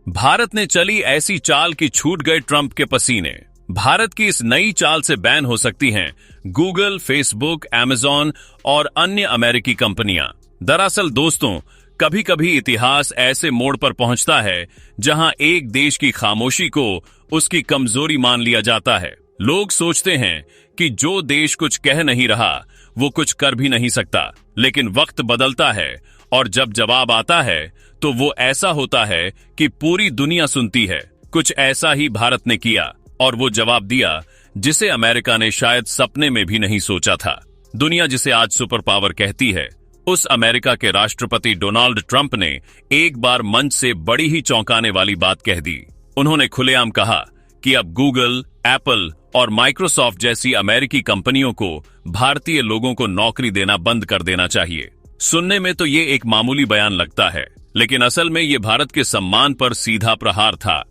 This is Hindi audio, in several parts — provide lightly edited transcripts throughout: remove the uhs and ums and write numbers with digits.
भारत ने चली ऐसी चाल कि छूट गए ट्रंप के पसीने। भारत की इस नई चाल से बैन हो सकती हैं गूगल, फेसबुक, अमेज़न और अन्य अमेरिकी कंपनियां। दरअसल दोस्तों, कभी कभी इतिहास ऐसे मोड़ पर पहुंचता है जहां एक देश की खामोशी को उसकी कमजोरी मान लिया जाता है। लोग सोचते हैं कि जो देश कुछ कह नहीं रहा वो कुछ कर भी नहीं सकता, लेकिन वक्त बदलता है और जब जवाब आता है तो वो ऐसा होता है कि पूरी दुनिया सुनती है। कुछ ऐसा ही भारत ने किया और वो जवाब दिया जिसे अमेरिका ने शायद सपने में भी नहीं सोचा था। दुनिया जिसे आज सुपर पावर कहती है, उस अमेरिका के राष्ट्रपति डोनाल्ड ट्रंप ने एक बार मंच से बड़ी ही चौंकाने वाली बात कह दी। उन्होंने खुलेआम कहा कि अब गूगल, एप्पल और माइक्रोसॉफ्ट जैसी अमेरिकी कंपनियों को भारतीय लोगों को नौकरी देना बंद कर देना चाहिए। सुनने में तो ये एक मामूली बयान लगता है, लेकिन असल में ये भारत के सम्मान पर सीधा प्रहार था,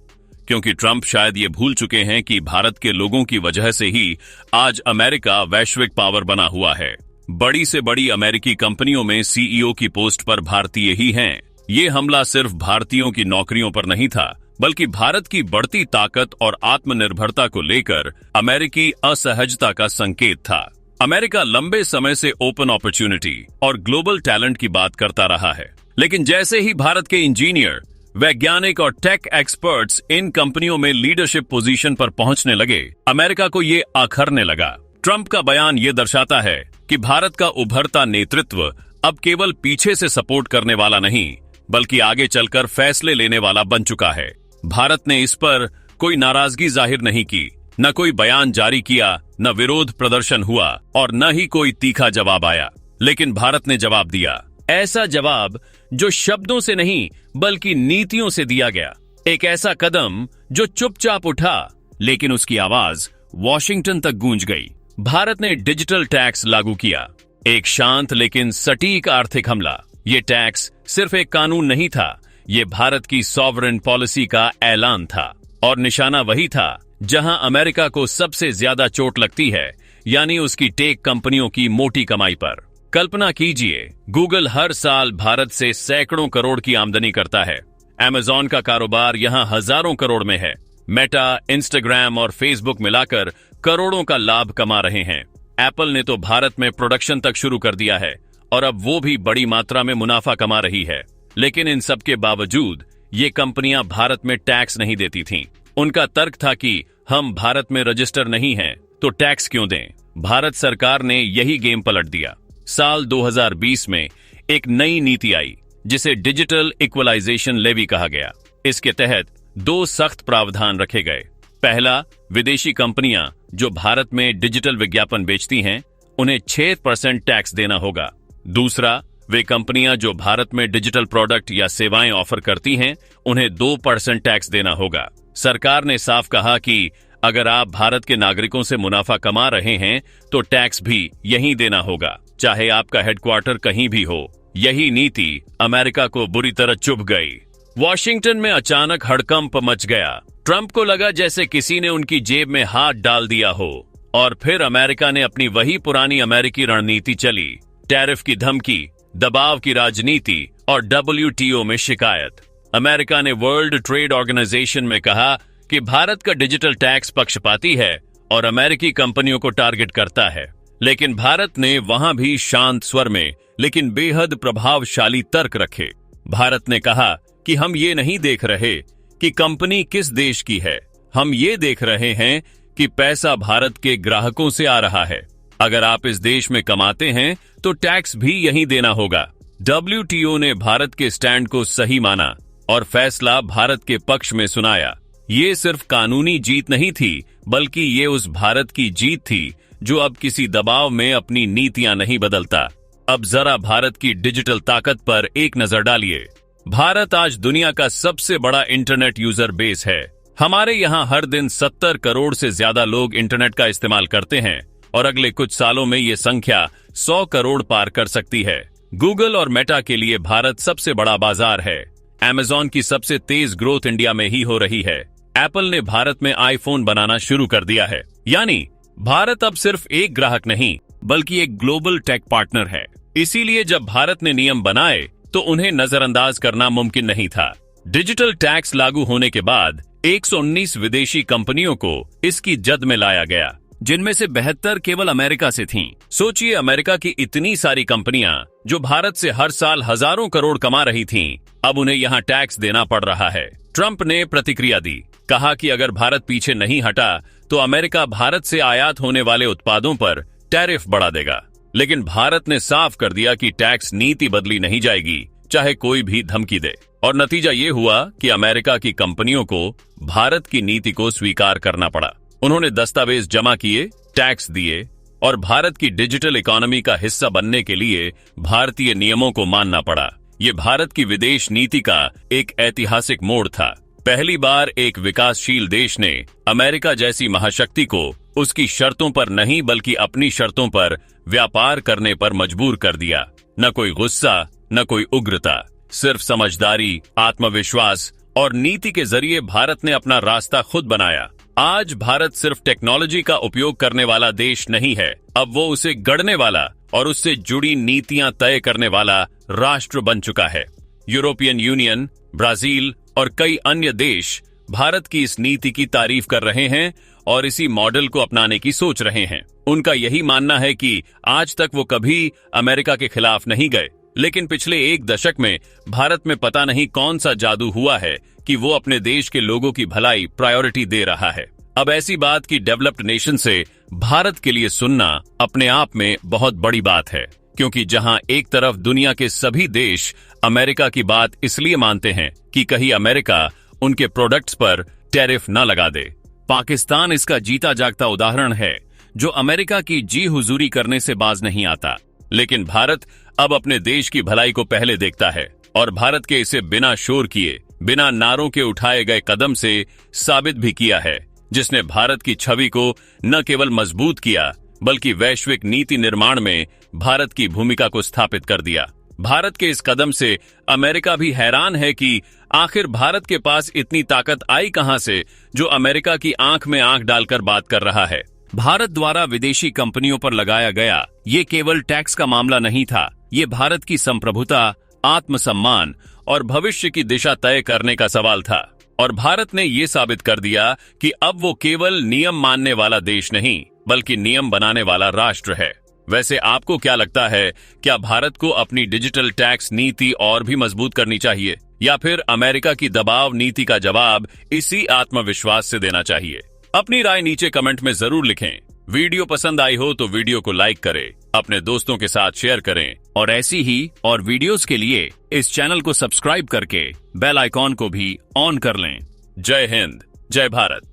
क्योंकि ट्रंप शायद ये भूल चुके हैं कि भारत के लोगों की वजह से ही आज अमेरिका वैश्विक पावर बना हुआ है। बड़ी से बड़ी अमेरिकी कंपनियों में सीईओ की पोस्ट पर भारतीय ही हैं। ये हमला सिर्फ भारतीयों की नौकरियों पर नहीं था, बल्कि भारत की बढ़ती ताकत और आत्मनिर्भरता को लेकर अमेरिकी असहजता का संकेत था। अमेरिका लंबे समय से ओपन अपॉर्चुनिटी और ग्लोबल टैलेंट की बात करता रहा है, लेकिन जैसे ही भारत के इंजीनियर, वैज्ञानिक और टेक एक्सपर्ट्स इन कंपनियों में लीडरशिप पोजीशन पर पहुंचने लगे, अमेरिका को ये आखरने लगा। ट्रंप का बयान ये दर्शाता है कि भारत का उभरता नेतृत्व अब केवल पीछे से सपोर्ट करने वाला नहीं, बल्कि आगे चलकर फैसले लेने वाला बन चुका है। भारत ने इस पर कोई नाराजगी जाहिर नहीं की, न कोई बयान जारी किया, न विरोध प्रदर्शन हुआ और न ही कोई तीखा जवाब आया। लेकिन भारत ने जवाब दिया, ऐसा जवाब जो शब्दों से नहीं बल्कि नीतियों से दिया गया। एक ऐसा कदम जो चुपचाप उठा, लेकिन उसकी आवाज वॉशिंगटन तक गूंज गई। भारत ने डिजिटल टैक्स लागू किया, एक शांत लेकिन सटीक आर्थिक हमला। ये टैक्स सिर्फ एक कानून नहीं था, ये भारत की सॉवरेन पॉलिसी का ऐलान था और निशाना वही था जहां अमेरिका को सबसे ज्यादा चोट लगती है, यानी उसकी टेक कंपनियों की मोटी कमाई पर। कल्पना कीजिए, गूगल हर साल भारत से सैकड़ों करोड़ की आमदनी करता है। अमेज़न का कारोबार यहां हजारों करोड़ में है। मेटा, इंस्टाग्राम और फेसबुक मिलाकर करोड़ों का लाभ कमा रहे हैं। एप्पल ने तो भारत में प्रोडक्शन तक शुरू कर दिया है और अब वो भी बड़ी मात्रा में मुनाफा कमा रही है। लेकिन इन सब के बावजूद ये कंपनियां भारत में टैक्स नहीं देती थीं। उनका तर्क था कि हम भारत में रजिस्टर नहीं हैं, तो टैक्स क्यों दें। भारत सरकार ने यही गेम पलट दिया। साल 2020 में एक नई नीति आई जिसे डिजिटल इक्वलाइजेशन लेवी कहा गया। इसके तहत दो सख्त प्रावधान रखे गए। पहला, विदेशी कंपनियां जो भारत में डिजिटल विज्ञापन बेचती हैं, उन्हें 6% टैक्स देना होगा। दूसरा, वे कंपनियां जो भारत में डिजिटल प्रोडक्ट या सेवाएं ऑफर करती हैं, उन्हें 2% टैक्स देना होगा। सरकार ने साफ कहा कि अगर आप भारत के नागरिकों से मुनाफा कमा रहे हैं तो टैक्स भी यहीं देना होगा, चाहे आपका हेडक्वार्टर कहीं भी हो। यही नीति अमेरिका को बुरी तरह चुभ गई। वॉशिंगटन में अचानक हड़कंप मच गया। ट्रंप को लगा जैसे किसी ने उनकी जेब में हाथ डाल दिया हो। और फिर अमेरिका ने अपनी वही पुरानी अमेरिकी रणनीति चली। टैरिफ की धमकी, दबाव की राजनीति और WTO में शिकायत। अमेरिका ने वर्ल्ड ट्रेड ऑर्गेनाइजेशन में कहा कि भारत का डिजिटल टैक्स पक्षपाती है और अमेरिकी कंपनियों को टारगेट करता है। लेकिन भारत ने वहां भी शांत स्वर में लेकिन बेहद प्रभावशाली तर्क रखे। भारत ने कहा कि हम ये नहीं देख रहे कि कंपनी किस देश की है, हम ये देख रहे हैं कि पैसा भारत के ग्राहकों से आ रहा है। अगर आप इस देश में कमाते हैं तो टैक्स भी यहीं देना होगा। WTO ने भारत के स्टैंड को सही माना और फैसला भारत के पक्ष में सुनाया। ये सिर्फ कानूनी जीत नहीं थी, बल्कि ये उस भारत की जीत थी जो अब किसी दबाव में अपनी नीतियां नहीं बदलता। अब जरा भारत की डिजिटल ताकत पर एक नजर डालिए। भारत आज दुनिया का सबसे बड़ा इंटरनेट यूजर बेस है। हमारे यहाँ हर दिन 70 करोड़ से ज्यादा लोग इंटरनेट का इस्तेमाल करते हैं और अगले कुछ सालों में ये संख्या 100 करोड़ पार कर सकती है। गूगल और मेटा के लिए भारत सबसे बड़ा बाजार है। अमेज़न की सबसे तेज ग्रोथ इंडिया में ही हो रही है। एप्पल ने भारत में आईफोन बनाना शुरू कर दिया है। यानी भारत अब सिर्फ एक ग्राहक नहीं, बल्कि एक ग्लोबल टेक पार्टनर है। इसीलिए जब भारत ने नियम बनाए तो उन्हें नजरअंदाज करना मुमकिन नहीं था। डिजिटल टैक्स लागू होने के बाद 119 विदेशी कंपनियों को इसकी जद में लाया गया, जिनमें से 72 केवल अमेरिका से थीं। सोचिए, अमेरिका की इतनी सारी कंपनियां जो भारत से हर साल हजारों करोड़ कमा रही थीं, अब उन्हें यहां टैक्स देना पड़ रहा है। ट्रंप ने प्रतिक्रिया दी, कहा कि अगर भारत पीछे नहीं हटा तो अमेरिका भारत से आयात होने वाले उत्पादों पर टैरिफ बढ़ा देगा। लेकिन भारत ने साफ कर दिया कि टैक्स नीति बदली नहीं जाएगी, चाहे कोई भी धमकी दे। और नतीजा ये हुआ कि अमेरिका की कंपनियों को भारत की नीति को स्वीकार करना पड़ा। उन्होंने दस्तावेज जमा किए, टैक्स दिए और भारत की डिजिटल इकोनॉमी का हिस्सा बनने के लिए भारतीय नियमों को मानना पड़ा। ये भारत की विदेश नीति का एक ऐतिहासिक मोड़ था। पहली बार एक विकासशील देश ने अमेरिका जैसी महाशक्ति को उसकी शर्तों पर नहीं बल्कि अपनी शर्तों पर व्यापार करने पर मजबूर कर दिया। न कोई गुस्सा, न कोई उग्रता, सिर्फ समझदारी, आत्मविश्वास और नीति के जरिए भारत ने अपना रास्ता खुद बनाया। आज भारत सिर्फ टेक्नोलॉजी का उपयोग करने वाला देश नहीं है, अब वो उसे गढ़ने वाला और उससे जुड़ी नीतियां तय करने वाला राष्ट्र बन चुका है। यूरोपियन यूनियन, ब्राजील और कई अन्य देश भारत की इस नीति की तारीफ कर रहे हैं और इसी मॉडल को अपनाने की सोच रहे हैं। उनका यही मानना है कि आज तक वो कभी अमेरिका के खिलाफ नहीं गए, लेकिन पिछले एक दशक में भारत में पता नहीं कौन सा जादू हुआ है कि वो अपने देश के लोगों की भलाई प्रायोरिटी दे रहा है। अब ऐसी बात की डेवलप्ड नेशन से भारत के लिए सुनना अपने आप में बहुत बड़ी बात है, क्योंकि जहां एक तरफ दुनिया के सभी देश अमेरिका की बात इसलिए मानते हैं कि कहीं अमेरिका उनके प्रोडक्ट्स पर टैरिफ न लगा दे। पाकिस्तान इसका जीता जागता उदाहरण है, जो अमेरिका की जी हुजूरी करने से बाज नहीं आता। लेकिन भारत अब अपने देश की भलाई को पहले देखता है और भारत के इसे बिना शोर किए, बिना नारों के उठाए गए कदम से साबित भी किया है, जिसने भारत की छवि को न केवल मजबूत किया बल्कि वैश्विक नीति निर्माण में भारत की भूमिका को स्थापित कर दिया। भारत के इस कदम से अमेरिका भी हैरान है कि आखिर भारत के पास इतनी ताकत आई कहां से, जो अमेरिका की आंख में आंख डालकर बात कर रहा है। भारत द्वारा विदेशी कंपनियों पर लगाया गया ये केवल टैक्स का मामला नहीं था, ये भारत की संप्रभुता, आत्मसम्मान और भविष्य की दिशा तय करने का सवाल था। और भारत ने ये साबित कर दिया कि अब वो केवल नियम मानने वाला देश नहीं बल्कि नियम बनाने वाला राष्ट्र है। वैसे आपको क्या लगता है, क्या भारत को अपनी डिजिटल टैक्स नीति और भी मजबूत करनी चाहिए या फिर अमेरिका की दबाव नीति का जवाब इसी आत्मविश्वास से देना चाहिए? अपनी राय नीचे कमेंट में जरूर लिखें। वीडियो पसंद आई हो तो वीडियो को लाइक करें, अपने दोस्तों के साथ शेयर करें और ऐसी ही और वीडियोस के लिए इस चैनल को सब्सक्राइब करके बेल आइकॉन को भी ऑन कर लें। जय हिंद, जय भारत।